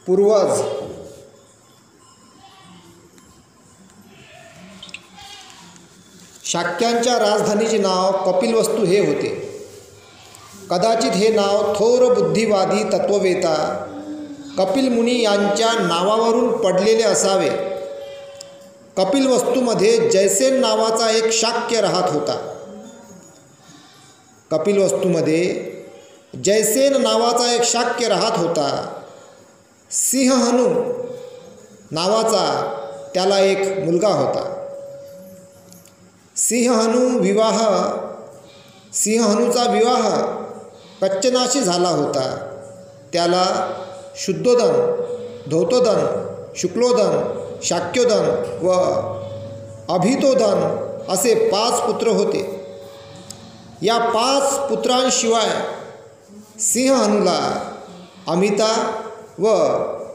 पूर्वज शाक्यांच्या राजधानीचे नाव कपिलवस्तू हे होते. कदाचित हे नाव थोर बुद्धिवादी तत्ववेता कपिल मुनी यांच्या नावावरून पडलेले असावे. कपिलवस्तूमध्ये जयसेन नावाचा एक शाक्य राहत होता. कपिलवस्तूमध्ये जयसेन नावाचा एक शाक्य राहत होता. सिंहहनू नावाचा त्याला एक मुलगा होता. सिंहहनूचा विवाह कच्चनाशी झाला होता. त्याला शुद्धोदन, धौतोदन, शुक्लोदन, शाक्योदन व अभितोदन असे 5 पुत्र होते. या 5 पुत्रांशिवाय सिंहहनूला अमिता व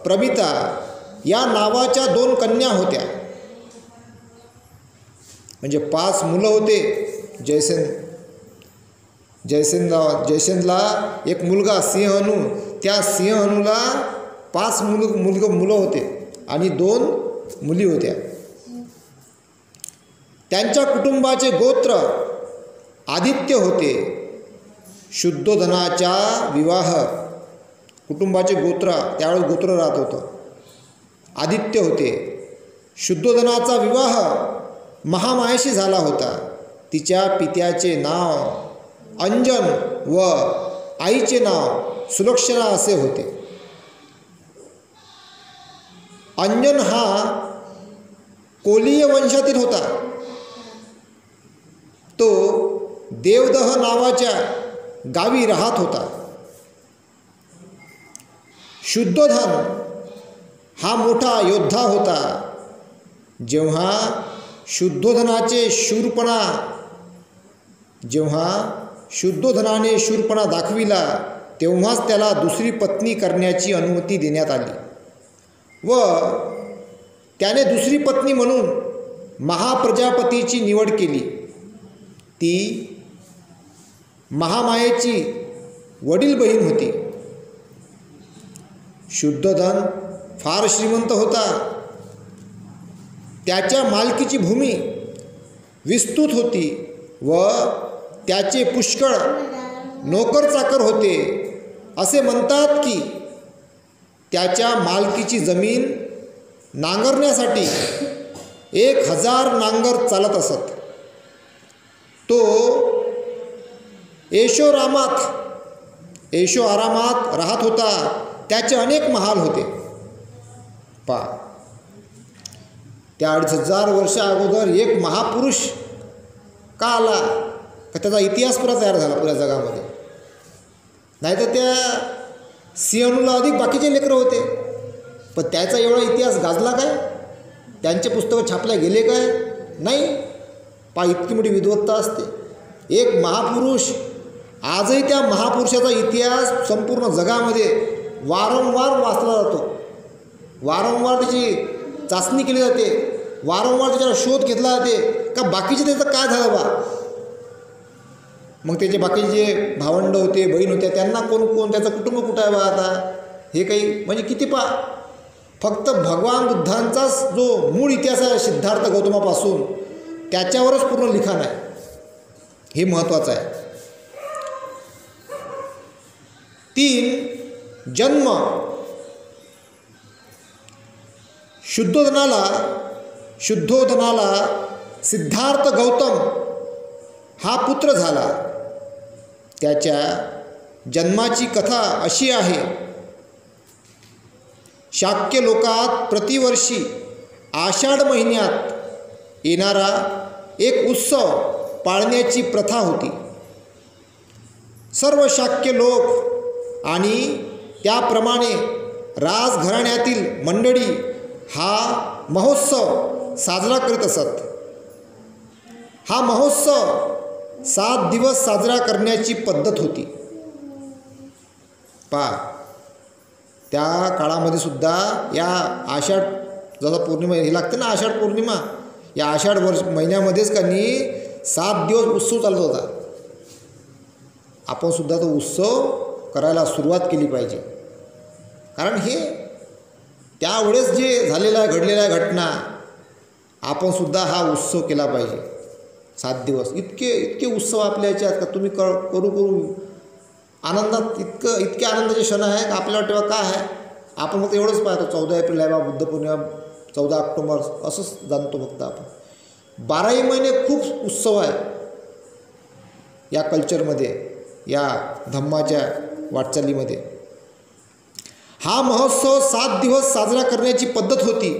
प्रमिता या नावाच्या 2 कन्या होत्या. म्हणजे 5 मुलं होते. जयसेनला एक मुलगा सिंहहनू, त्या सिंहहनूला 5 मुलं होते आणि 2 मुली होत्या. त्यांच्या कुटुंबाचे गोत्र आदित्य होते. शुद्धोधनाचा विवाह, कुटुंबाचे गोत्र त्यावेळेस गोत्र राहत होतं, आदित्य होते. शुद्धोधनाचा विवाह महामायेशी झाला होता. तिच्या पित्याचे नाव अंजन व आईचे नाव सुलक्षणा असे होते. अंजन हा कोलीय वंशातील होता. तो देवदह नावाच्या गावी राहत होता. शुद्धोधन हा मोठा योद्धा होता. जेव्हा शुद्धोधनाने शूरपणा दाखविला तेव्हाच त्याला दुसरी पत्नी करण्याची अनुमती देण्यात आली व त्याने दुसरी पत्नी म्हणून महाप्रजापतीची निवड केली. ती महामायेची वडील बहीण होती. शुद्धोधन फार श्रीमंत होता. त्याच्या मालकीची भूमी विस्तृत होती व त्याचे पुष्कळ नोकर चाकर होते. असे म्हणतात की त्याच्या मालकीची जमीन नांगरण्यासाठी 1000 नांगर चालत असत. तो ऐशोआरामात राहत होता. त्याचे अनेक महाल होते. त्या 2500 वर्षा अगोदर एक महापुरुष का आला का त्याचा इतिहास पुरा तयार झाला पुऱ्या जगामध्ये. नाहीतर त्या सिंहहनूला अधिक बाकीचे लेकरं होते, पण त्याचा एवढा इतिहास गाजला काय? त्यांचे पुस्तकं छापल्या गेले काय? नाही. इतकी मोठी विद्वत्ता असते. एक महापुरुष, आजही त्या महापुरुषाचा इतिहास संपूर्ण जगामध्ये वारंवार वाचला जातो. वारंवार त्याची चाचणी केली जाते. वारंवार त्याच्यावर शोध घेतला जाते का बाकीचे त्याचं काय झालं बा. मग त्याचे बाकीचे जे भावंड होते, बहीण होत्या, त्यांना कोण त्याचं कुटुंब कुठं आहे बा आता, हे काही म्हणजे किती फक्त भगवान बुद्धांचाच जो मूळ इतिहास आहे सिद्धार्थ गौतमापासून, त्याच्यावरच पूर्ण लिखाण आहे. हे महत्त्वाचं आहे. 3 जन्म. शुद्धोधनाला सिद्धार्थ गौतम हा पुत्र झाला. त्याच्या जन्माची कथा अशी आहे. शाक्य लोकात प्रतिवर्षी आषाढ महिन्यात येणारा एक उत्सव पाळण्याची प्रथा होती. सर्व शाक्य लोक आणि त्याप्रमाणे राजघराण्यातील मंडळी हा महोत्सव साजरा करीत असत. हा महोत्सव 7 दिवस साजरा करण्याची पद्धत होती. त्या काळामध्ये सुद्धा या आषाढ जसा पौर्णिमा हे लागते ना, आषाढ पौर्णिमा, या आषाढ महिन्यामध्येच त्यांनी 7 दिवस उत्सव चालत होता. आपण सुद्धा तो उत्सव करायला सुरुवात केली पाहिजे. कारण हे त्यावेळेस जे झालेल्या घडलेल्या घटना आपण सुद्धा हा उत्सव केला पाहिजे. 7 दिवस इतके उत्सव आपल्या याच्यात का तुम्ही करू आनंदात इतके आनंदाचे क्षण आहे का आपल्याला तेव्हा काय आहे आपण फक्त एवढंच पाहतो. 14 एप्रिल आहे बा बुद्ध पौर्णिमा, 14 ऑक्टोबर असंच जाणतो फक्त आपण. 12ही महिने खूप उत्सव आहे या कल्चरमध्ये, या धम्माच्या वाटचालीमध्ये. हा महोत्सव 7 दिवस साजरा करण्याची पद्धत होती.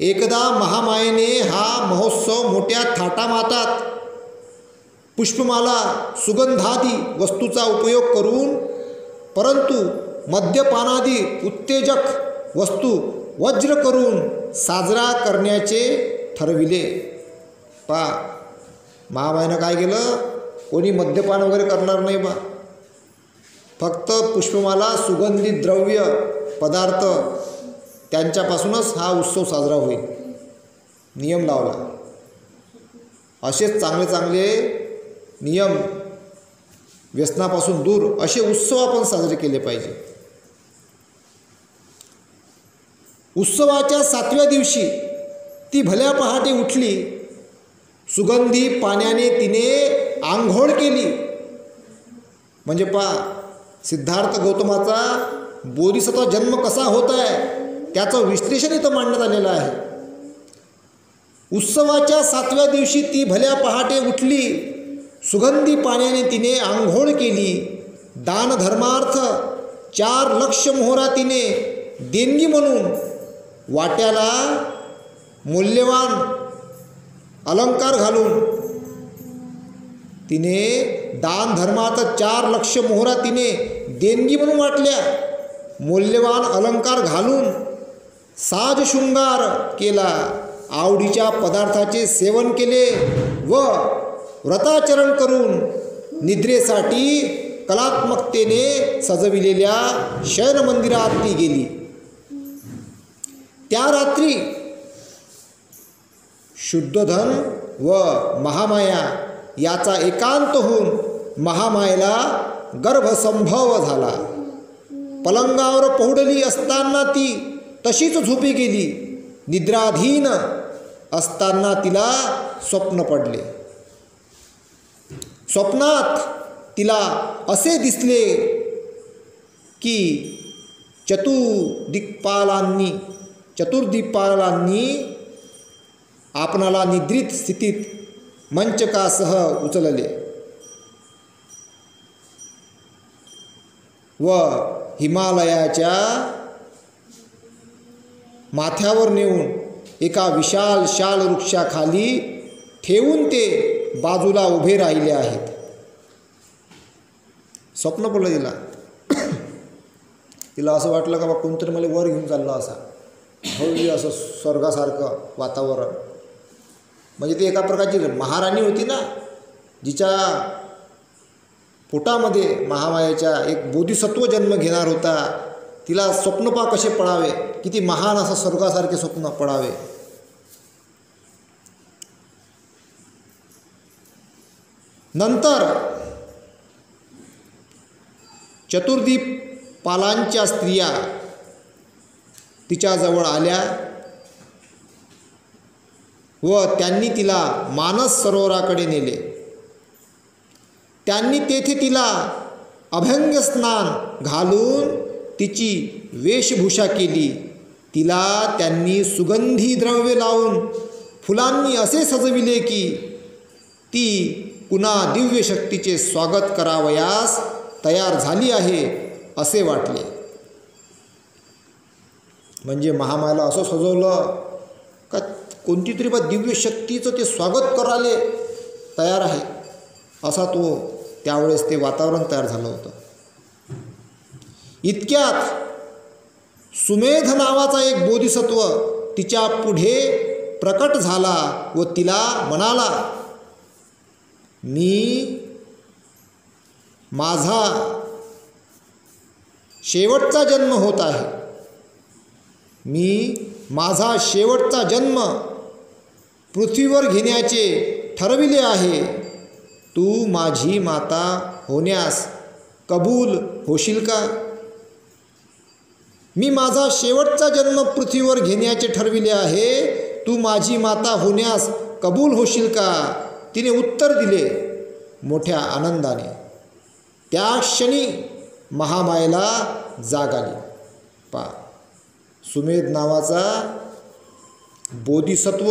एकदा महामायेने हा महोत्सव मोठ्या थाटामाटात पुष्पमाला सुगंधादी वस्तूचा उपयोग करून, परंतु मद्यपानादी उत्तेजक वस्तू वज्र करून साजरा करण्याचे ठरविले. महामायेनं काय केलं, कोणी मद्यपान वगैरे करणार नाही बा, फक्त पुष्पमाला सुगंधित द्रव्य पदार्थ त्यांच्यापासूनच हा उत्सव साजरा होईल, नियम लावला. असेच चांगले चांगले नियम, व्यसनापासून दूर असे उत्सव आपण साजरे केले पाहिजे. उत्सवाच्या 7व्या दिवशी ती भल्या पहाटे उठली, सुगंधी पाण्याने तिने आंघोळ केली. म्हणजे सिद्धार्थ गौतमाचा बोधिसत्व जन्म कसा होत आहे त्याचं विश्लेषण इथं मांडण्यात आलेलं आहे. उत्सवाच्या 7व्या दिवशी ती भल्या पहाटे उठली, सुगंधी पाण्याने तिने आंघोळ केली. दानधर्मार्थ 4 लक्ष मोहरा तिने देणगी म्हणून वाट्याला मौल्यवान अलंकार घालून, तिने दानधर्मार्थ 4 लक्ष मोहरा तिने देणगी म्हणून वाटल्या, मौल्यवान अलंकार घालून साज शृंगार केला, आवडीच्या पदार्थाचे सेवन केले व व्रताचरण करून निद्रेसाठी कलात्मकतेने सजविलेल्या शयनमंदिरात ती गेली. त्या रात्री शुद्धधन व महामाया याचा एकांत होऊन महामायेला गर्भसंभव झाला. पलंगावर पहुडली असताना ती तशीच झोपी गेली. निद्राधीन असताना तिला स्वप्न पडले. स्वप्नात तिला असे दिसले की चतुर्दिक्पालांनी आपणाला निद्रित स्थितीत मंचकासह उचलले व हिमालयाच्या माथ्यावर नेऊन एका विशाल शाल वृक्षाखाली ठेवून ते बाजूला उभे राहिले आहेत. स्वप्न पडलं तिला असं वाटलं का बा कोणतरी मला वर घेऊन चाललं, असा भव्य असं स्वर्गासारखं वातावरण. म्हणजे ती एका प्रकारची महाराणी होती ना, जिच्या पोटामध्ये महामायेच्या एक बोधिसत्व जन्म घेणार होता. तिला स्वप्न कसे पडावे, किती महान असं स्वर्गासारखे स्वप्न पडावे. नंतर चतुर्दिक्पालांच्या स्त्रिया तिच्याजवळ आल्या व त्यांनी तिला मानस सरोवराकडे नेले. त्यांनी तेथे तिला अभ्यंग स्नान घालून तिची वेशभूषा केली. तिला त्यांनी सुगंधी द्रव्य लावून फुलांनी असे सजविले की ती पुन्हा दिव्य शक्तीचे स्वागत करावयास तयार झाली आहे असे वाटले. म्हणजे महामायेला असं सजवलं का कोणती तरी दिव्य शक्तीचं ते स्वागत करायला तयार आहे, असा त्यावेळेस ते वातावरण तयार झालं होतं. इतक्यात सुमेध नावाचा एक बोधिसत्व तिच्या पुढे प्रकट झाला व तिला म्हणाला, माझा शेवटचा जन्म होत आहे. माझा शेवटचा जन्म पृथ्वीवर घेण्याचे ठरविले आहे. तू माझी माता होण्यास कबूल होशील का? मी माझा शेवटचा जन्म पृथ्वीवर घेण्याचे ठरविले आहे. तू माझी माता होण्यास कबूल होशील का? तिने उत्तर दिले मोठ्या आनंदाने. त्या क्षणी महामायेला जाग आली. पा सुमेध नावाचा बोधिसत्व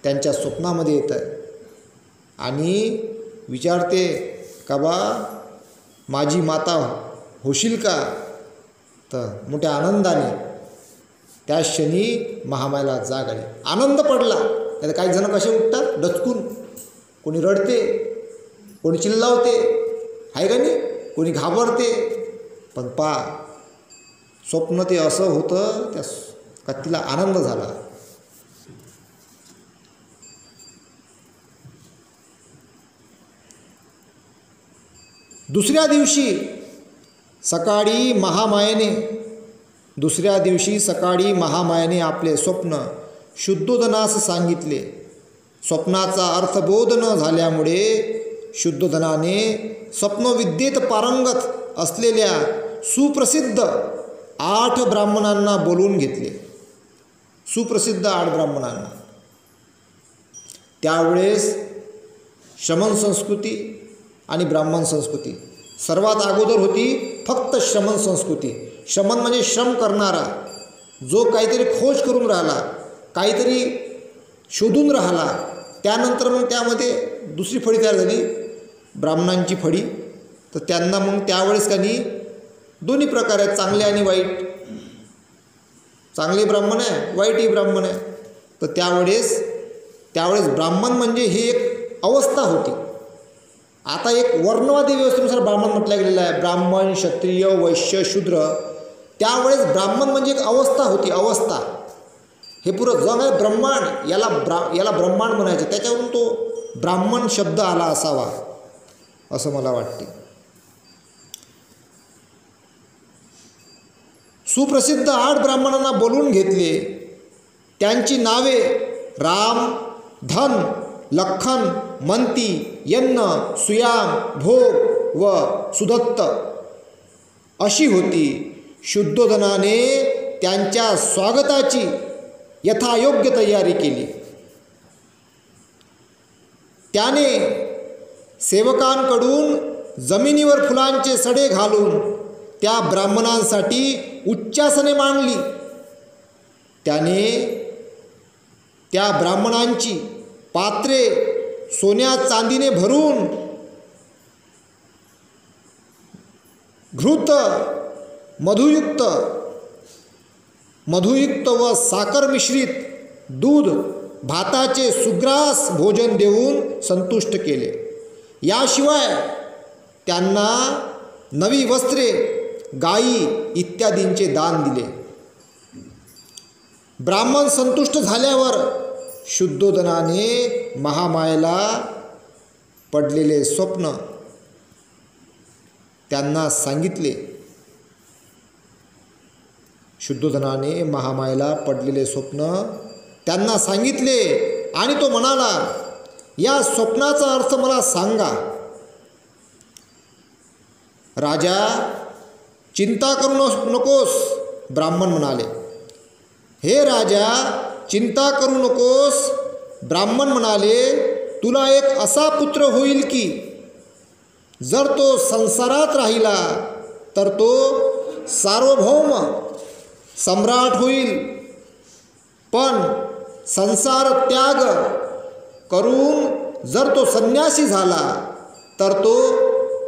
त्यांच्या स्वप्नामध्ये येत आहे आणि विचारते का बा माझी माता होशील का? तर मोठ्या आनंदाने त्या क्षणी महामायेला जाग आली. आनंद पडला. त्यात काही जण कसे उठतात डचकून, कोणी रडते, कोणी चिल्लावते, आहे का नाही, कोणी घाबरते. पण पा स्वप्न ते असं होतं त्या का तिला आनंद झाला. दुसऱ्या दिवशी सकाळी महामायेने आपले स्वप्न शुद्धोधनास सांगितले. स्वप्नाचा अर्थबोध न झाल्यामुळे शुद्धोधनाने स्वप्नविद्येत पारंगत असलेल्या सुप्रसिद्ध 8 ब्राह्मणांना बोलवून घेतले. सुप्रसिद्ध 8 ब्राह्मणांना. त्यावेळेस श्रमण संस्कृती आणि ब्राह्मण संस्कृती सर्वात अगोदर होती. फक्त श्रमण संस्कृती. श्रमण म्हणजे श्रम करणारा, जो काहीतरी खोज करून राहिला, काहीतरी शोधून राहिला. त्यानंतर मग त्यामध्ये दुसरी फळी तयार झाली, ब्राह्मणांची फळी. तर त्यांना मग त्यावेळेस काही दोन्ही प्रकार आहेत, चांगले आणि वाईट. चांगले ब्राह्मण आहे, वाईटही ब्राह्मण आहे. तर त्यावेळेस ब्राह्मण म्हणजे ही एक अवस्था होती. आता एक वर्णवादी व्यवस्थेनुसार ब्राह्मण म्हटलं गेलेलं आहे. ब्राह्मण, क्षत्रिय, वैश्य, शूद्र. त्यावेळेस ब्राह्मण म्हणजे एक अवस्था होती, अवस्था. हे पुरं जग आहे ब्रह्मांड, याला ब्रह्मांड म्हणायचं. त्याच्यावरून तो ब्राह्मण शब्द आला असावा असं मला वाटते. सुप्रसिद्ध 8 ब्राह्मणांना बोलवून घेतले. त्यांची नावे राम, धन, लखन, मंती, यन्न, सुयाम, भोग व सुदत्त अशी होती. शुद्धोधनाने त्यांच्या स्वागताची यथायोग्य तयारी केली. त्याने सेवकांकडून जमिनीवर फुलांचे सडे घालून त्या ब्राह्मणांसाठी उच्चासने मांडली. त्याने त्या ब्राह्मणांची पात्रे सोन्या चांदीने भरून घृत, मधुयुक्त व साखर मिश्रित दूध, भाताचे सुग्रास भोजन देऊन संतुष्ट केले. याशिवाय त्यांना नवी वस्त्रे, गायी इत्यादींचे दान दिले. ब्राह्मण संतुष्ट झाल्यावर शुद्धोधनाने महामायेला पडलेले स्वप्न त्यांना सांगितले. शुद्धोधनाने महामायेला पडलेले स्वप्न त्यांना सांगितले आणि तो म्हणाला, या स्वप्नाचा अर्थ मला सांगा. राजा, चिंता करू नकोस. ब्राह्मण म्हणाले. हे राजा, चिंता करू नकोस. ब्राह्मण म्हणाले, तुला एक असा पुत्र होईल की जर तो संसारात राहिला तर तो सार्वभौम सम्राट होईल, पण संसार त्याग करून जर तो संन्यासी झाला तर तो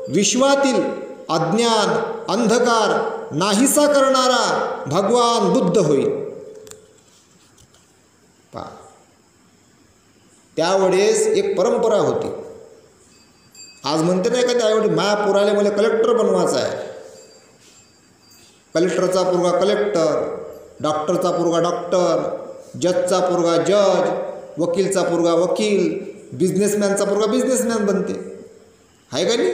विश्वातील अज्ञान, अंधकार नाहीसा करणारा भगवान बुद्ध होईल. त्यावेळेस एक परंपरा होती. आज म्हणते नाही का, त्यावेळी महापुराले मला कलेक्टर बनवायचा आहे. कलेक्टरचा पोरगा कलेक्टर, डॉक्टरचा पोरगा डॉक्टर, जजचा पोरगा जज, वकीलचा पोरगा वकील, बिझनेसमॅनचा पोरगा बिझनेसमॅन बनते, आहे का नाही.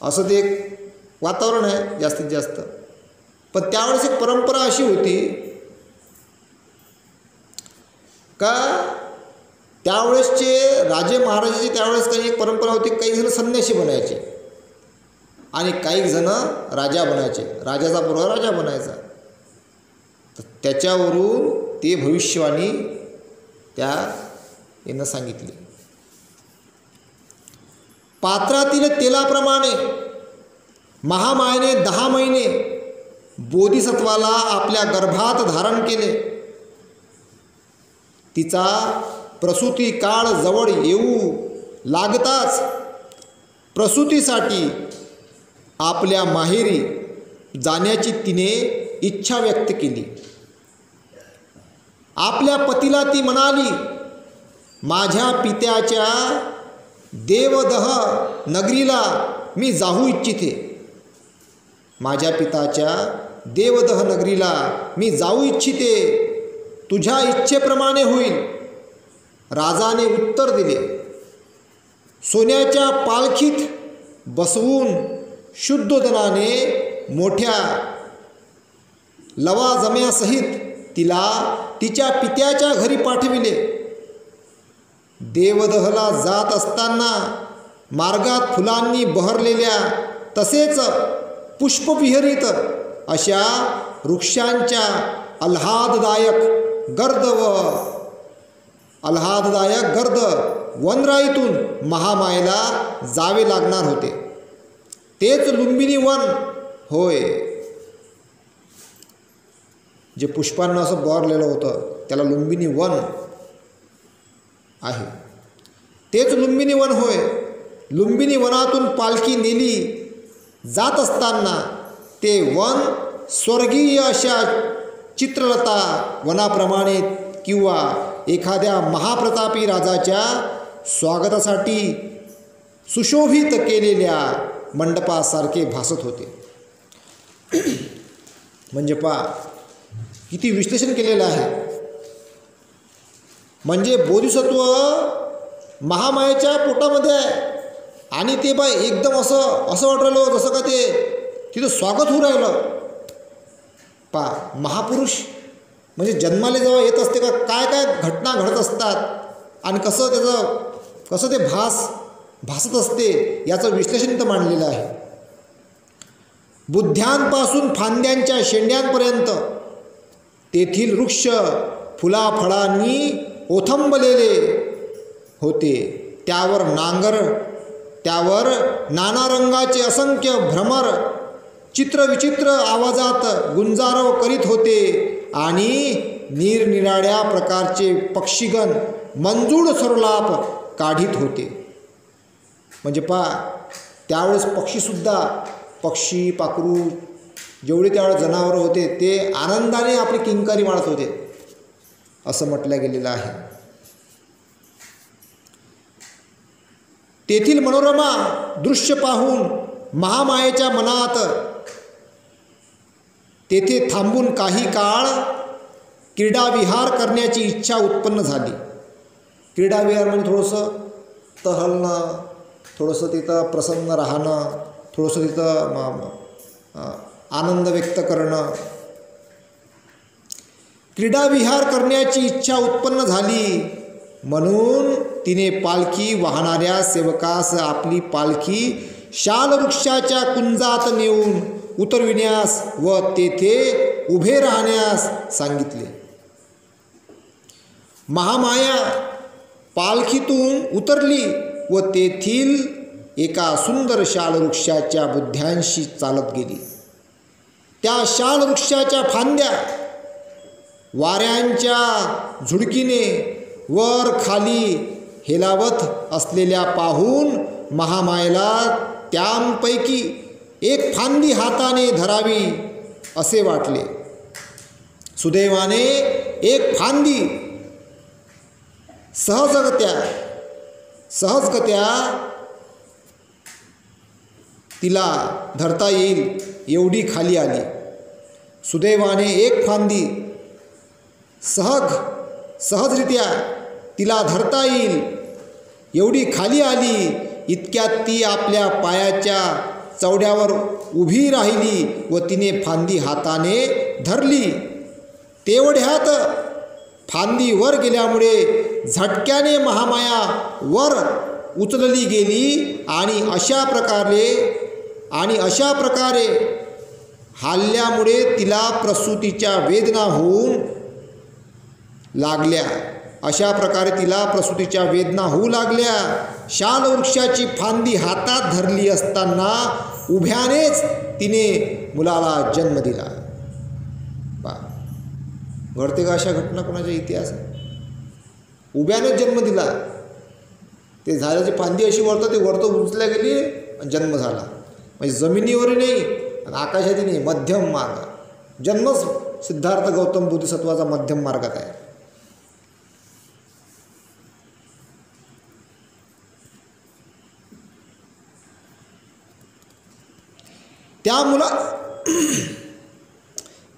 असं ते एक वातावरण आहे जास्तीत जास्त. पण त्यावेळेस एक परंपरा अशी होती का त्यावेळेसचे राजे महाराजाचे त्यावेळेस काही एक परंपरा होती, काही जण संन्यासी बनायचे. आणि काही जण राजा बनायचे, राजाचा पोरगा राजा बनायचा. तर त्याच्यावरून ते भविष्यवाणी त्या यानं सांगितली. पात्रातील तेलाप्रमाणे महामायेने 10 महिने बोधिसत्वाला आपल्या गर्भात धारण केले. तिचा प्रसूती काळ जवळ येऊ लागताच प्रसूतीसाठी आपल्या माहेरी जाण्याची तिने इच्छा व्यक्त केली. आपल्या पतीला ती म्हणाली, माझ्या पित्याच्या देवदह नगरीला मी जाऊ इच्छिते. माझ्या पिताच्या देवदह नगरीला मी जाऊ इच्छिते. तुझ्या इच्छेप्रमाणे होईल. राजाने उत्तर दिले. सोन्याच्या पालखीत बसवून शुद्धोदनाने मोठ्या लवाजम्यासहित तिला तिच्या पित्याच्या घरी पाठविले. देवदहला जात असताना मार्गात फुलांनी बहरलेल्या तसेच पुष्पविहरित अशा वृक्षांच्या आल्हाददायक गर्द वनराईतून महामायेला जावे लागणार होते. तेच लुंबिनी वन होय. जे पुष्पांना असं बहरलेलं होतं त्याला लुंबिनी वन आहे. तेच लुंबिनी वन होय. लुंबिनी वनातून पालखी नेली जात असताना ते वन स्वर्गीय अशा चित्रलता वनाप्रमाणे किंवा एखाद्या महाप्रतापी राजाच्या स्वागतासाठी सुशोभित केलेल्या मंडपासारखे भासत होते. म्हणजे पहा किती विश्लेषण केलेलं आहे. म्हणजे बोधिसत्व महामायेच्या पोटामध्ये आहे आणि ते बाय एकदम असं वाटू राहिलं जसं का ते तिथं स्वागत होऊ राहिलं. पहा महापुरुष म्हणजे जन्माला जेव्हा येत असते का काय काय घटना घडत असतात आणि कसं ते भासत असते याचं विश्लेषण इथं मांडलेलं आहे. बुद्ध्यांपासून फांद्यांच्या शेंड्यांपर्यंत तेथील वृक्ष फुलाफळांनी ओथंबलेले होते. त्यावर नाना रंगाचे असंख्य भ्रमर चित्रविचित्र आवाजात गुंजारव करीत होते आणि निरनिराळ्या प्रकारचे पक्षीगण मंजूळ सरलाप काढीत होते. म्हणजे पहा त्यावेळेस पक्षी पाखरू जेवढे त्यावेळेस जनावरं होते ते आनंदाने आपली किंकारी मारत होते असं म्हटलं गेलेलं आहे. तेथील मनोरमा दृश्य पाहून महामायेच्या मनात तेथे थांबून काही काळ क्रीडाविहार करण्याची इच्छा उत्पन्न झाली. क्रीडाविहार म्हणजे थोडंसं टहलणं, थोडंसं तिथं प्रसन्न राहणं, थोडंसं तिथं आनंद व्यक्त करणं. क्रीडाविहार करण्याची इच्छा उत्पन्न झाली म्हणून तिने पालखी वाहणाऱ्या सेवकास आपली पालखी शालवृक्षाच्या कुंजात नेऊन उतरविण्यास व तेथे उभे राहण्यास सांगितले. महामाया पालखीतून उतरली व तेथील एका सुंदर शालवृक्षाच्या बुध्यांशी चालत गेली. त्या शालवृक्षाच्या फांद्या वाऱ्यांच्या झुळकीने वर खाली हेलावत असलेल्या पाहून महामायेला त्यांपैकी एक फांदी हाताने धरावी असे वाटले. सुदैवाने एक फांदी सहजगत्या तिला धरता येईल एवढी खाली आली. सुदैवाने एक फांदी सहजरित्या तिला धरता येईल एवढी खाली आली. इतक्यात ती आपल्या पायाच्या चवड्यावर उभी राहिली व तिने फांदी हाताने धरली. तेवढ्यात फांदी वर गेल्यामुळे झटक्याने महामाया वर उचलली गेली आणि अशा प्रकारे आणि अशा प्रकारे हालल्यामुळे तिला प्रसूतीच्या वेदना होऊन लागल्या. अशा प्रकारे तिला प्रसूतीच्या वेदना होऊ लागल्या. शालवृक्षाची फांदी हातात धरली असताना उभ्यानेच तिने मुलाला जन्म दिला. घडते का अशा घटना कोणाच्या इतिहासात? उभ्यानेच जन्म दिला. ते झाडाची फांदी अशी वरतं उचलल्या गेली आणि जन्म झाला. म्हणजे जमिनीवरही नाही आणि आकाशातही नाही, मध्यम मार्ग. जन्मच सिद्धार्थ गौतम बोधिसत्वाचा मध्यम मार्गात आहे.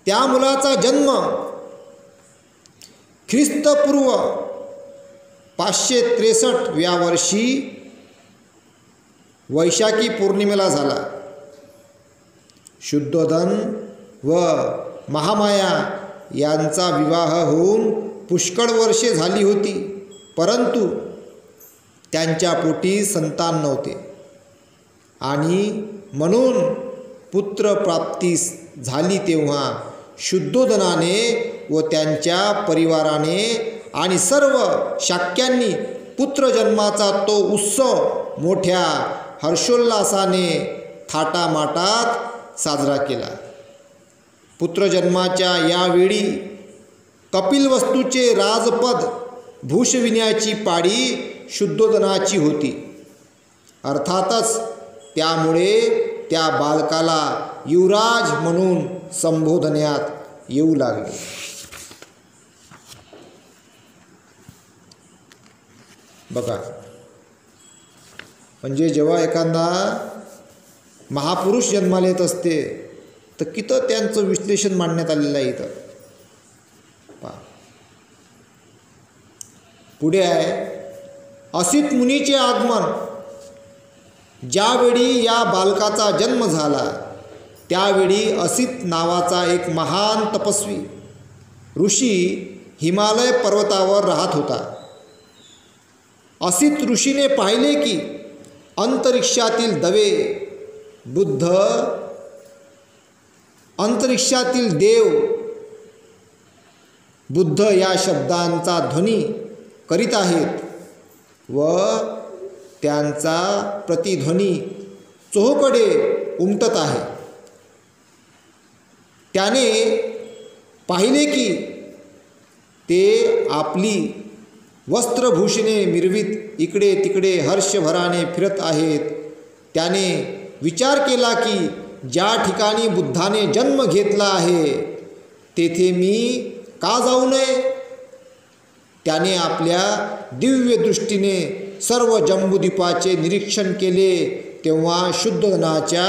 त्या मुलाचा जन्म ख्रिस्तपूर्व 563व्या वर्षी वैशाखी पौर्णिमेला झाला. शुद्धोधन व महामाया यांचा विवाह होऊन पुष्कळ वर्षे झाली होती, परंतु त्यांच्या पोटी संतान नव्हते आणि म्हणून पुत्रप्राप्तीस झाली. तेव्हा शुद्धोधनाने व त्यांच्या परिवाराने आणि सर्व शाक्यांनी पुत्रजन्माचा तो उत्सव मोठ्या हर्षोल्लासाने थाटामाटात साजरा केला. पुत्रजन्माच्या यावेळी कपिलवस्तूचे राजपद भूषविण्याची पाळी शुद्धोधनाची होती. अर्थातच त्यामुळे त्या बालकाला युवराज म्हणून संबोधण्यात येऊ लागले. बघा, म्हणजे जेव्हा एखादा महापुरुष जन्माला येत असते तर किती त्यांचं विश्लेषण मांडण्यात आलेलं आहे इथं. पहा, पुढे आहे असित मुनीचे आगमन. ज्यावेळी या बालकाचा जन्म झाला त्यावेळी असित नावाचा एक महान तपस्वी ऋषी हिमालय पर्वतावर राहत होता. असित ऋषीने पाहिले की अंतरिक्षातील दवे, बुद्ध, अंतरिक्षातील देव, बुद्ध या शब्दांचा ध्वनी करीत आहेत व त्यांचा प्रतिध्वनी चोहोकडे उमटत आहे. त्याने पाहिले की ते आपली वस्त्रभूषणे मिरवीत इकडे तिकडे हर्षभराने फिरत आहेत. त्याने विचार केला की ज्या ठिकाणी बुद्धाने जन्म घेतला आहे तेथे मी का जाऊ नये. त्याने आपल्या दिव्य दृष्टीने सर्व जंबूद्वीपाचे निरीक्षण केले. तेव्हा शुद्धोधनाच्या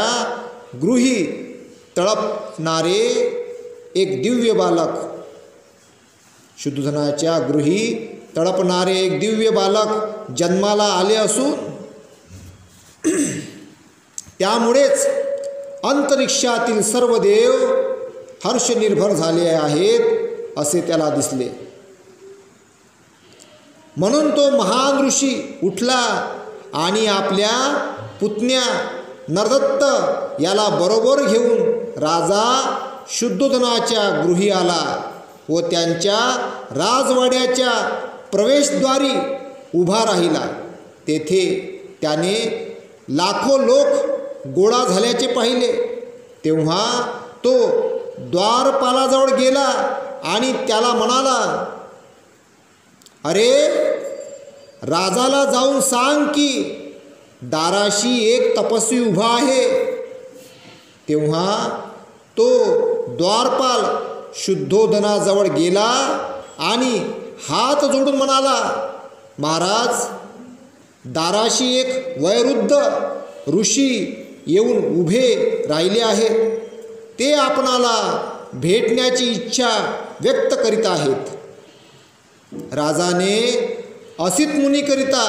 गृही तळपणारे एक दिव्य बालक, शुद्धोधनाच्या गृही तळपणारे एक दिव्य बालक जन्माला आले असून त्यामुळेच अंतरिक्षातील सर्व देव हर्षनिर्भर झाले आहेत असे त्याला दिसले. म्हणून तो महान ऋषी उठला आणि आपल्या पुतण्या नरदत्त याला बरोबर घेऊन राजा शुद्धोधनाच्या गृही आला व त्यांच्या राजवाड्याच्या प्रवेशद्वारी उभा राहिला. तेथे त्याने लाखो लोक गोळा झाल्याचे पाहिले. तेव्हा तो द्वारपालाजवळ गेला आणि त्याला म्हणाला, अरे राजाला जाऊन सांग की दाराशी एक तपस्वी उभा आहे. तेव्हा तो द्वारपाल शुद्धोधनाजवळ गेला आणि हात जोडून म्हणाला, महाराज, दाराशी एक वयोवृद्ध ऋषी येऊन उभे राहिले आहेत. ते आपणाला भेटण्याची इच्छा व्यक्त करीत आहेत. राजाने असित मुनीकरिता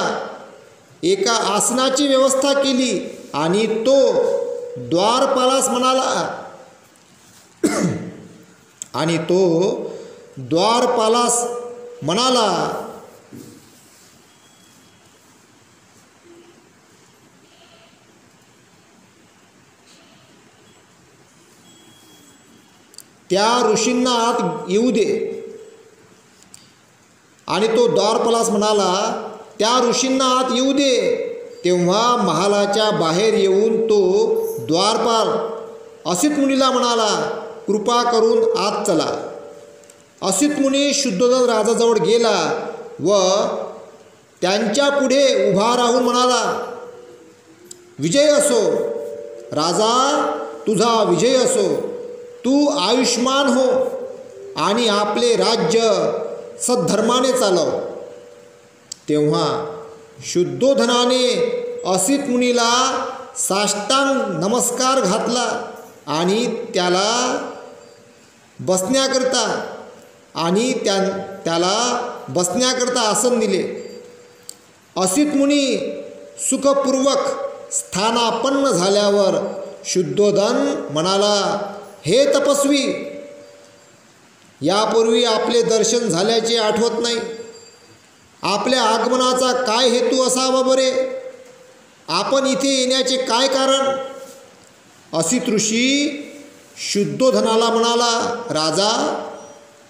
एका आसनाची व्यवस्था केली आणि तो द्वारपालास म्हणाला, त्या ऋषींना आत येऊ दे. आणि तो द्वारपालास म्हणाला, त्या ऋषींना आत येऊ दे. तेव्हा महालाच्या बाहेर येऊन तो द्वारपाल असित मुनीला म्हणाला, कृपा करून आत चला. असित मुनी शुद्धोधन राजाजवळ गेला व त्यांच्या पुढे उभा राहून म्हणाला, विजय असो राजा, तुझा विजय असो. तू आयुष्मान हो आणि आपले राज्य सद्धर्माने चालव. तेव्हा शुद्धोधनाने असित मुनीला साष्टांग नमस्कार घातला आणि त्याला बसण्याकरता आसन दिले. असित मुनी सुखपूर्वक स्थानापन्न झाल्यावर शुद्धोधन म्हणाला, हे तपस्वी, यापूर्वी आपले दर्शन झाल्याचे आठवत नाही. आपल्या आगमनाचा काय हेतू असावा बरे? आपण इथे येण्याचे काय कारण? असित ऋषी शुद्धोधनाला म्हणाला, राजा,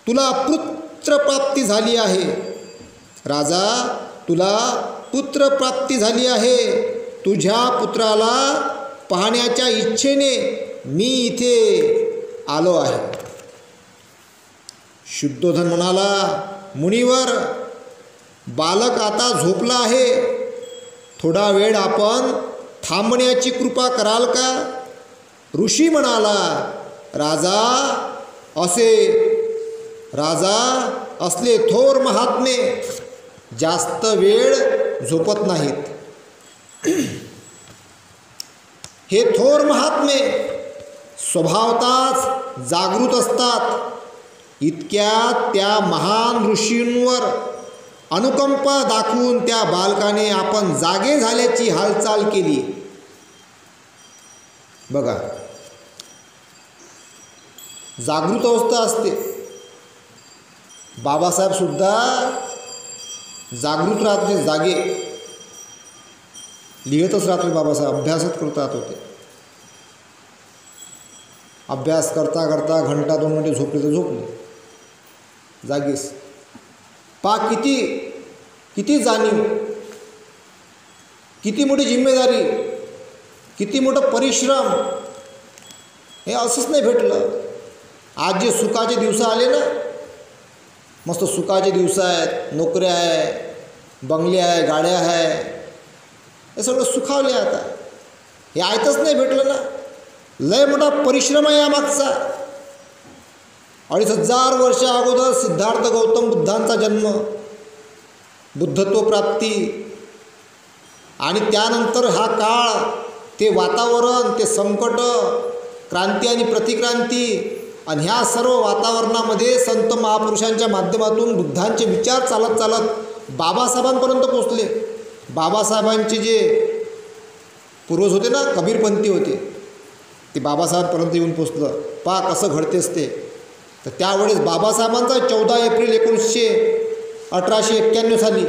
तुला पुत्रप्राप्ती झाली आहे. राजा, तुला पुत्रप्राप्ती झाली आहे. तुझ्या पुत्राला पाहण्याच्या इच्छेने मी इथे आलो आहे. शुद्धोधन म्हणाला, मुनिवर, बालक आता झोपला आहे. थोडा वेळ आपण थांबण्याची कृपा कराल का? ऋषी म्हणाला, राजा असले थोर महात्मे जास्त वेळ झोपत नाहीत. हे थोर महात्मे स्वभावतःच जागृत असतात. इतक्यात त्या महान ऋषींवर अनुकंपा दाखवून त्या बालकाने आपण जागे झाल्याची हालचाल केली. बघा, जागृत अवस्था असते. बाबासाहेब सुद्धा जागृत राहत होते, जागे लिहितच राहत होते. बाबासाहेब अभ्यासच करतात होते. अभ्यास करता करता घंटा 2 घंटे झोपले तर झोपले, जागीच. किती जाणीव, किती मोठी जिम्मेदारी, किती मोठं परिश्रम. हे असंच नाही भेटलं. आज जे सुखाचे दिवस आले ना, मस्त सुखाचे दिवस आहेत, नोकऱ्या आहे, बंगले आहे, गाड्या आहे, हे सगळं सुखावले. आता हे आयतच नाही भेटलं ना. लय मोठा परिश्रम आहे यामागचा. 2500 वर्ष अगोदर सिद्धार्थ गौतम बुद्धांचा जन्म, बुद्धत्व प्राप्ती, आणि त्यानंतर हा काळ, ते वातावरण, ते संकट, क्रांती आणि प्रतिक्रांती, आणि ह्या सर्व वातावरणामध्ये संत महापुरुषांच्या माध्यमातून बुद्धांचे विचार चालत चालत बाबासाहेबांपर्यंत पोचले. बाबासाहेबांचे जे पूर्वज होते ना, कबीरपंथी होते, ते बाबासाहेबांपर्यंत येऊन पोचलं. कसं घडतेच ते. तर त्यावेळेस बाबासाहेबांचा 14 एप्रिल 1891 साली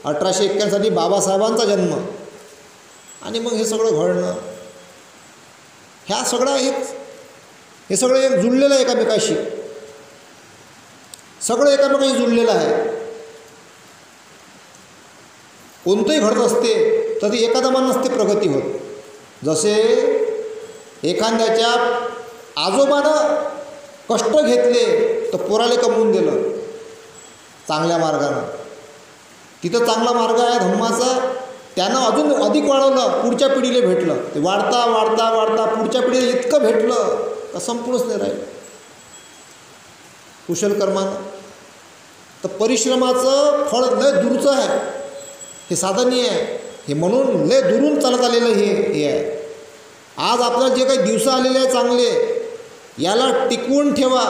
1891 साली बाबासाहेबांचा जन्म. आणि मग हे सगळं घडणं, हे सगळं एक जुळलेलं आहे एकामेकाशी. सगळं एकामेकाशी जुळलेलं आहे. कोणतंही घडत असते तर ती एकादमा नसते प्रगती होत. जसे एखाद्याच्या आजोबानं कष्ट घेतले तर पोराले कमवून दिलं चांगल्या मार्गानं. तिथं चांगला मार्ग आहे धम्माचा, त्यानं अजून अधिक वाढवलं, पुढच्या पिढीला भेटलं. ते वाढता वाढता वाढता पुढच्या पिढीला इतकं भेटलं तर संपूर्णच नाही राहिलं कुशल कर्मानं. तर परिश्रमाचं फळ लय दूरचं आहे, हे साधनीय आहे. हे म्हणून लय दुरून चालत आलेलं हे आहे. आज आपल्याला जे काही दिवस आलेले आहे चांगले, याला टिकवून ठेवा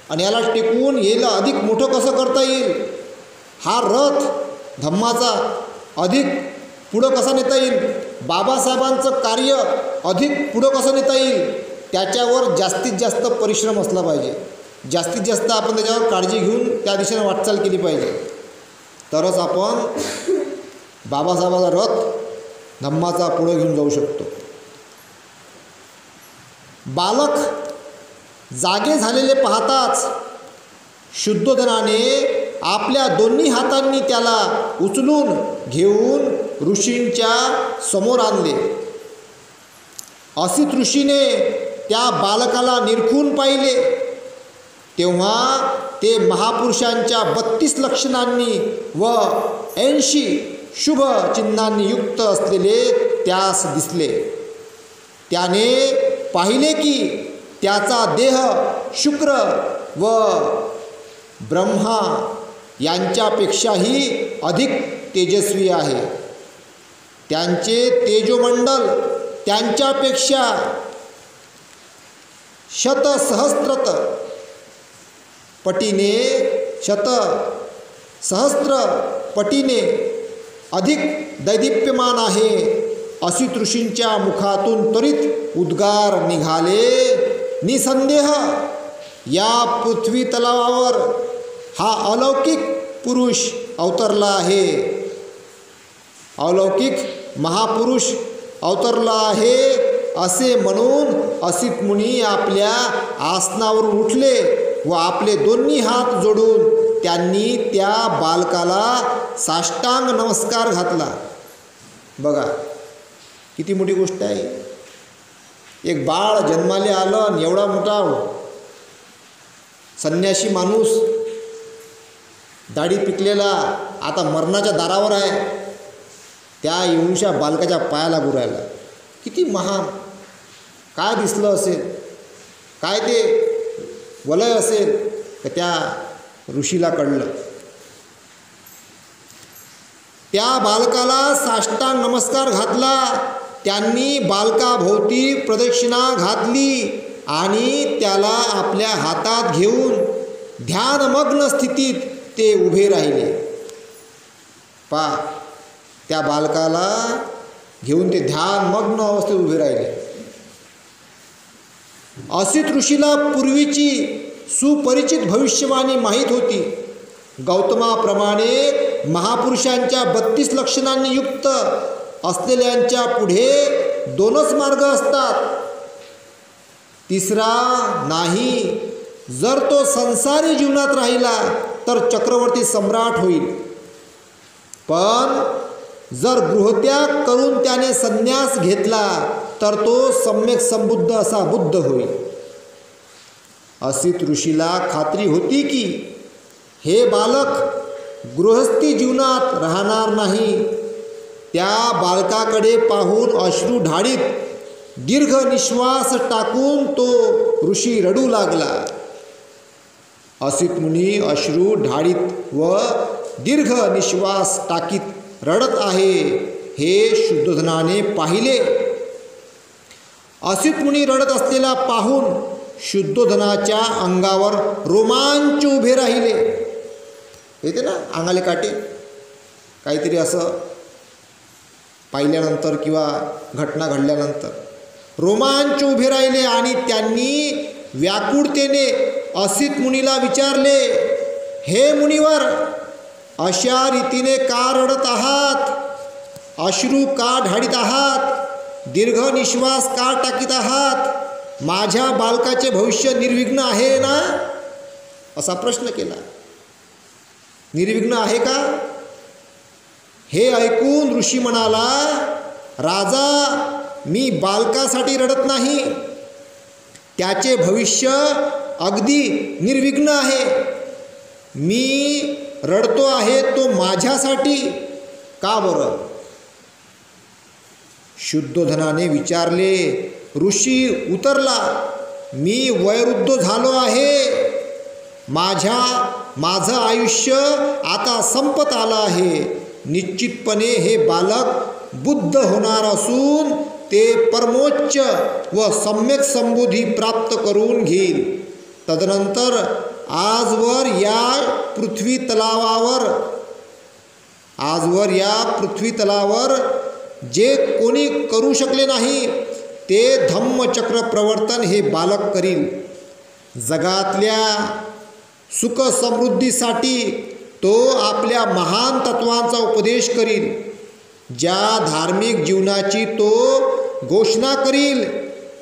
आणि याला टिकवून याला अधिक मोठं कसं करता येईल, हा रथ धम्माचा अधिक पुढं कसा नेता येईल, बाबासाहेबांचं कार्य अधिक पुढं कसं नेता येईल, त्याच्यावर जास्तीत जास्त परिश्रम असला पाहिजे. जास्तीत जास्त आपण त्याच्यावर काळजी घेऊन त्या दिशेने वाटचाल केली पाहिजे. तरच आपण बाबासाहेबाचा रथ धम्माचा पुढं घेऊन जाऊ शकतो. बालक जागे झालेले पाहताच शुद्धोधनाने आपल्या दोन्ही हातांनी त्याला उचलून घेऊन ऋषींच्या समोर आणले. असित ऋषीने त्या बालकाला निरखून पाहिले तेव्हा ते महापुरुषांच्या 32 लक्षणांनी व 80 शुभ चिन्हांनी युक्त असलेले त्यास दिसले. त्याने पाहिले की त्याचा देह शुक्र व ब्रह्मा यांच्यापेक्षाही अधिक तेजस्वी आहे. त्यांचे तेजोमंडल त्यांच्यापेक्षा शतसहस्त्रत पटीने अधिक दैदिप्यमान आहे. असित ऋषींच्या मुखातून त्वरित उद्गार निघाले. निसंदेह या पृथ्वी तलावावर हा अलौकिक पुरुष अवतरला आहे. अलौकिक महापुरुष अवतरला आहे असे म्हणून असित मुनी आपल्या आसनावरून उठले व आपले दोन्ही हात जोडून त्यांनी त्या बालकाला साष्टांग नमस्कार घातला. बघा किती मोठी गोष्ट आहे. एक बाळ जन्माले आलं आणि एवढा मोठा संन्यासी माणूस दाढी पिकलेला आता मरणाच्या दारावर आहे, त्या येऊनशा बालकाच्या पायाला गुरायला. किती महान, काय दिसलं असेल, काय ते वलय असेल तर त्या ऋषीला कळलं. त्या बालकाला साष्टांग नमस्कार घातला. त्यांनी बालकाभोवती प्रदक्षिणा घातली आणि त्याला आपल्या हातात घेऊन ध्यानमग्न स्थितीत ते उभे राहिले. त्या बालकाला घेऊन ते ध्यानमग्न अवस्थेत उभे राहिले. असित ऋषीला पूर्वीची सुपरिचित भविष्यवाणी माहीत होती. गौतमाप्रमाणे महापुरुषांच्या 32 लक्षणांनी युक्त असलेल्यांच्या पुढे 2च मार्ग असतात, तिसरा नाही. जर तो संसारी जीवनात राहिला तर चक्रवर्ती सम्राट होईल, पण जर गृहत्याग करून त्याने संन्यास घेतला तर तो सम्यक संबुद्ध असा बुद्ध होईल. असित ऋषीला खात्री होती की हे बालक गृहस्थी जीवनात राहणार नाही. त्या बालकाकडे पाहून अश्रू ढाळीत दीर्घ निश्वास टाकून तो ऋषी रडू लागला. असित मुनी अश्रू ढाळीत व दीर्घ निश्वास टाकीत रडत आहे हे शुद्धोधनाने पाहिले. असित मुनी रडत असलेला पाहून शुद्धोधनाच्या अंगावर रोमांच उभे राहिले. येते ना अंगाले काटे, काहीतरी असं पाहिल्यानंतर किंवा घटना घडल्यानंतर रोमांच उभे राहिले आणि त्यांनी व्याकुळतेने असित मुनीला विचारले, हे मुनिवर, अशा रीतीने का रडत आहात? अश्रू का ढाळीत आहात? दीर्घ निश्वास का टाकीत आहात? माझ्या बालकाचे भविष्य निर्विघ्न आहे ना? असा प्रश्न केला. निर्विघ्न आहे का? हे ऐकून ऋषी म्हणाला, राजा, मी बालकासाठी रडत नाही, त्याचे भविष्य अगदी निर्विघ्न आहे. मी रडतो आहे तो माझ्यासाठी. का बरं? शुद्धोधनाने विचारले. ऋषी उतरला, मी वयोवृद्ध झालो आहे. माझं आयुष्य आता संपत आलं आहे. निश्चितपणे हे बालक बुद्ध होणार असून ते परमोच्च व सम्यक संबुद्धी प्राप्त करून घेईल. तदनंतर आजवर या पृथ्वी तलावर जे कोणी करू शकले नाही ते धम्मचक्र प्रवर्तन हे बालक करील. जगातल्या सुख समृद्धीसाठी तो आपल्या महान तत्वांचा उपदेश करील. ज्या धार्मिक जीवनाची तो घोषणा करील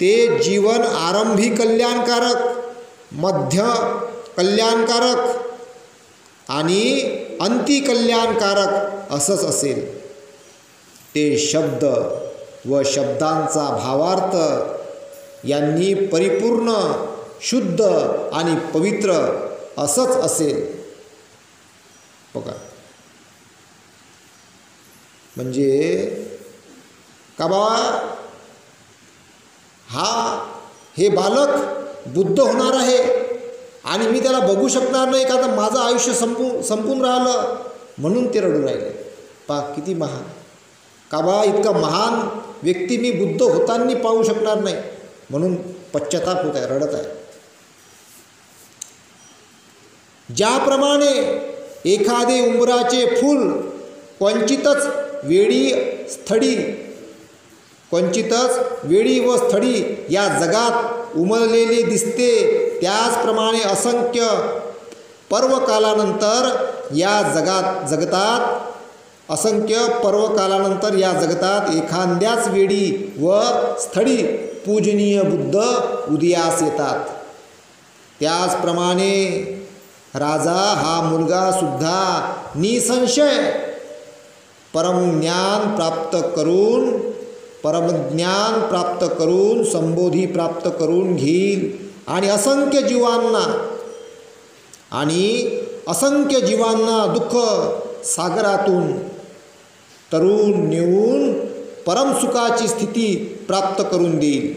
ते जीवन आरंभी कल्याणकारक मध्य कल्याणकारक आणि अंतिकल्याणकारक असंच असेल. ते शब्द व शब्दांचा भावार्थ यांनी परिपूर्ण, शुद्ध आणि पवित्र असंच असेल. बघा, म्हणजे का बाबा हे बालक बुद्ध होणार आहे आणि मी त्याला बघू शकणार नाही का, तर माझं आयुष्य संपून राहिलं म्हणून ते रडू राहिले. किती महान, का बा इतका महान व्यक्ती मी बुद्ध होताना पाहू शकणार नाही म्हणून पश्चाताप होत आहे, रडत आहे. ज्याप्रमाणे एखादे उंबराचे फूल क्वचितच वेळी व स्थळी या जगात उमललेले दिसते, त्याचप्रमाणे असंख्य पर्वकालानंतर या जगतात एखाद्याच वेळी व स्थळी पूजनीय बुद्ध उदयास येतात. त्याचप्रमाणे राजा हा मुलगा सुद्धा निसंशय परमज्ञान प्राप्त करून संबोधी प्राप्त करून घेईल आणि असंख्य जीवांना दुःख सागरातून तरुण नेऊन परमसुखाची स्थिती प्राप्त करून देईल.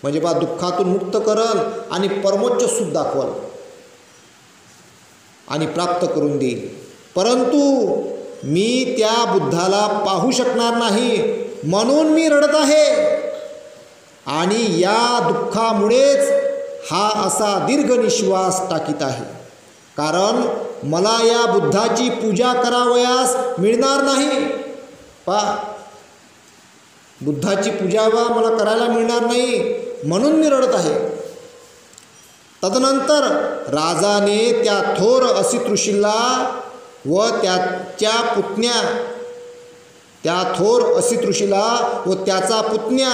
म्हणजे बा दुःखातून मुक्त करल आणि परमोच्च सुख दाखवल आणि प्राप्त करून देईल. परंतु मी त्या बुद्धाला पाहू शकणार नाही म्हणून मी रडत आहे आणि या दुःखामुळेच हा असा दीर्घ निश्वास टाकीत आहे. कारण मला या बुद्धाची पूजा करावयास मिळणार नाही. बुद्धाची पूजा मला करायला मिळणार नाही म्हणून मी रडत आहे. तदनंतर राजाने त्या थोर असित ऋषीला व त्याचा पुतण्या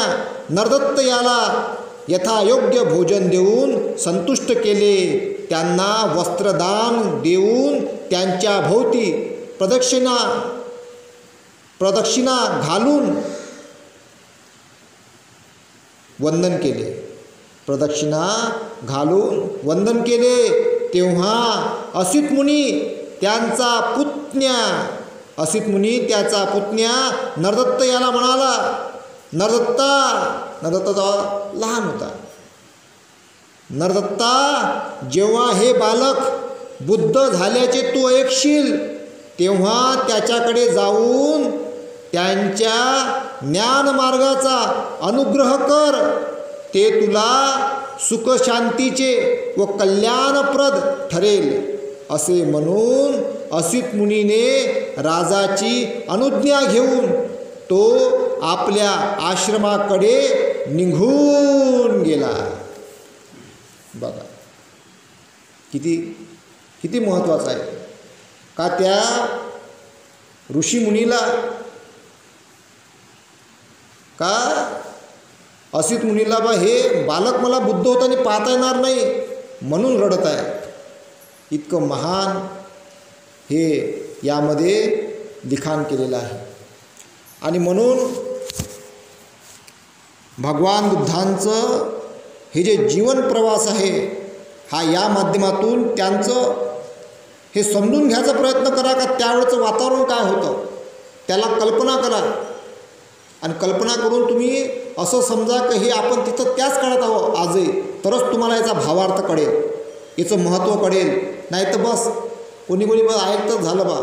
नरदत्त याला यथायोग्य भोजन देऊन संतुष्ट केले. त्यांना वस्त्रदान देऊन त्यांच्या भोवती प्रदक्षिणा घालून वंदन केले. तेव्हा असित मुनी त्याचा पुतण्या नरदत्त याला म्हणाला, नरदत्ता लहान होता. नरदत्ता, जेव्हा हे बालक बुद्ध झाल्याचे तू ऐकशील तेव्हा त्याच्याकडे जाऊन त्यांच्या ज्ञानमार्गाचा अनुग्रह कर. ते तुला सुखशांतीचे व कल्याणप्रद ठरेल. असे म्हणून असित मुनीने राजाची अनुज्ञा घेऊन तो आपल्या आश्रमाकडे निघून गेला. बघा किती महत्त्वाचं आहे का त्या ऋषीमुनीला, का असित मुनीला बा हे बालक मला बुद्ध होताना पाहता येणार नाही म्हणून रडत आहे. इतकं महान हे यामध्ये लिखाण केलेलं आहे. आणि म्हणून भगवान बुद्धांचं हे जे जीवन प्रवास आहे हा या माध्यमातून त्यांचं हे समजून घ्यायचा प्रयत्न करा का त्यावेळचं वातावरण काय होतं त्याला कल्पना करा. आणि कल्पना करून तुम्ही असं समजा की हे आपण तिथं त्याच काळात आहोत आजही, तरच तुम्हाला याचा भावार्थ कळेल, याचं महत्त्व कळेल. नाही तर बस कोणी ऐकतच झालं बा.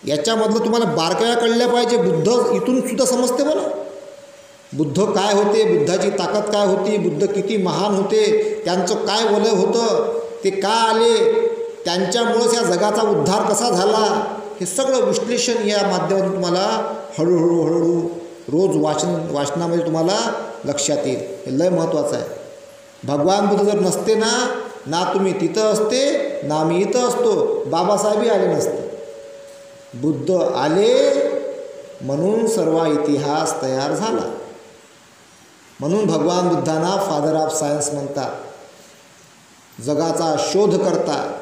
याच्यामधलं तुम्हाला बारकाया कळल्या पाहिजे. बुद्ध इथून सुद्धा समजते मला, बुद्ध काय होते, बुद्धाची ताकद काय होती, बुद्ध किती महान होते, त्यांचं काय वलय होतं, ते का आले, त्यांच्यामुळंच या जगाचा उद्धार कसा झाला, हे सगळं विश्लेषण या माध्यमातून तुम्हाला हळूहळू रोज वाचनामध्ये तुम्हाला लक्षात येईल. हे लय महत्त्वाचं आहे. भगवान बुद्ध जर नसते ना तुम्ही तिथं असते ना मी इथं असतो, बाबासाहेबही आले नसते. बुद्ध आले म्हणून सर्व इतिहास तयार झाला. म्हणून भगवान बुद्धांना फादर ऑफ सायन्स म्हणतात. जगाचा शोध करता.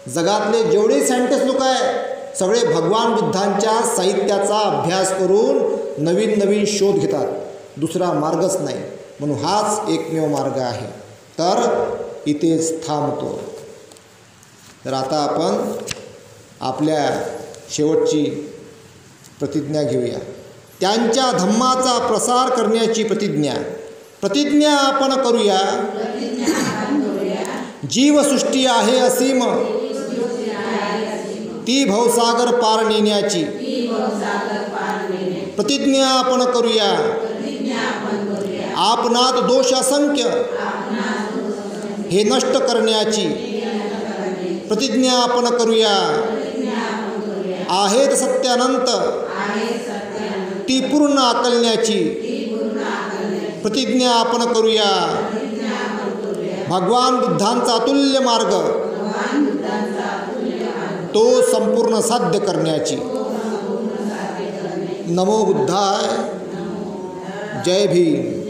जगातले जेवढे सायंटिस्ट लोक आहे सगळे भगवान बुद्धांच्या साहित्याचा अभ्यास करून नवीन नवीन शोध घेतात. दुसरा मार्गच नाही. म्हणून हाच एकमेव मार्ग आहे. तर इथेच थांबतो. तर आता आपण आपल्या शेवटची प्रतिज्ञा घेऊया. त्यांच्या धम्माचा प्रसार करण्याची प्रतिज्ञा आपण करूया. जीवसृष्टी आहे असीम, ती भवसागर पार नेण्याची प्रतिज्ञा आपण करूया. आपणात दोष असंख्य हे नष्ट करण्याची प्रतिज्ञा आपण करूया. आहेत सत्यानंत ती पूर्ण आकलण्याची प्रतिज्ञा आपण करूया. भगवान बुद्धांचा अतुल्य मार्ग तो संपूर्ण साध्य करण्याची. नमो बुद्धाय. जय भीम.